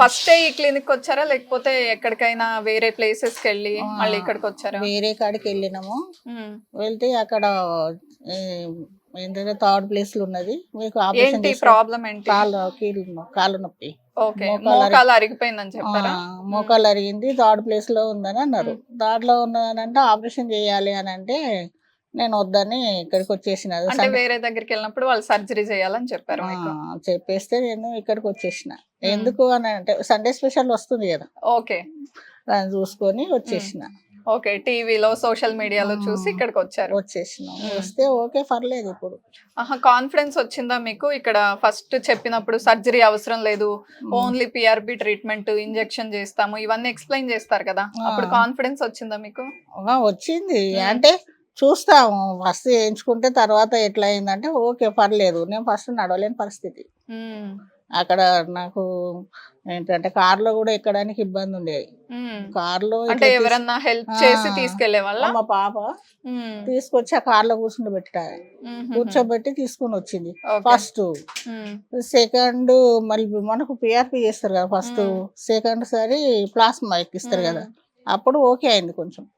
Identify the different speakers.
Speaker 1: First ఈ clinic వచ్చారా లేకపోతే ఎక్కడికైనా వేరే ప్లేసెస్ కి వెళ్ళి మళ్ళీ ఇక్కడికి వచ్చారా?
Speaker 2: వేరే కాడికి వెళ్ళినాము.
Speaker 1: ఉమ్.
Speaker 2: వెళ్తే అక్కడ ఈ ఏంటంటే థర్డ్ ప్లేస్ లో ఉన్నది, మీకు ఆపరేషన్
Speaker 1: ఏంటి
Speaker 2: చేస్తే
Speaker 1: ప్రాబ్లం ఏంటి?
Speaker 2: కాళ్ళు నొప్పి,
Speaker 1: ఓకే,
Speaker 2: మోకాలు
Speaker 1: మోకాలు అరిగిపోయిందని చెప్పారా?
Speaker 2: మోకాలు అరిగింది, థర్డ్ ప్లేస్ లో ఉందని అన్నారు. దాంట్లో ఉన్నదంటే ఆపరేషన్ చేయాలి అని అంటే నేను వద్దని ఇక్కడికి వచ్చేసిన.
Speaker 1: అంటే వేరే దగ్గరికి వెళ్ళినప్పుడు వాళ్ళు సర్జరీ చేయాలని చెప్పారు మీకు.
Speaker 2: చెప్పేస్తే నేను ఇక్కడికి వచ్చేసిన. ఎందుకు అని అంటే సండే స్పెషల్ వస్తుంది కదా,
Speaker 1: ఓకే
Speaker 2: దాన్ని చూసుకొని వచ్చేసిన.
Speaker 1: ఓకే, టీవీలో సోషల్ మీడియాలో చూసి ఇక్కడికి వచ్చారు.
Speaker 2: వచ్చేసిన. వస్తే ఓకే పర్లేదు ఇప్పుడు.
Speaker 1: ఆహా, కాన్ఫిడెన్స్ వచ్చిందా మీకు? ఇక్కడ ఫస్ట్ చెప్పినప్పుడు సర్జరీ అవసరం లేదు, ఓన్లీ పిఆర్పి ట్రీట్మెంట్, ఇంజెక్షన్ చేస్తాము, ఇవన్నీ ఎక్స్ప్లెయిన్ చేస్తారు కదా, అప్పుడు కాన్ఫిడెన్స్ వచ్చిందా మీకు?
Speaker 2: వచ్చింది. అంటే చూస్తాము, ఫస్ట్ చేయించుకుంటే తర్వాత ఎట్లా అయిందంటే ఓకే పర్లేదు. నేను ఫస్ట్ నడవలేని పరిస్థితి. అక్కడ నాకు ఏంటంటే కార్లో కూడా ఎక్కడానికి ఇబ్బంది ఉండేది. కార్లో
Speaker 1: అంటే ఎవరన్నా హెల్ప్ చేసి తీసుకెళ్లే వాళ్ళ?
Speaker 2: మా పాప తీసుకొచ్చి ఆ కార్లో కూర్చోబెట్టి తీసుకుని వచ్చింది. ఫస్ట్ సెకండ్ మళ్ళీ మనకు పిఆర్పి చేస్తారు కదా, ఫస్ట్ సెకండ్ సారి ప్లాస్మా ఎక్కిస్తారు కదా, అప్పుడు ఓకే అయింది కొంచెం.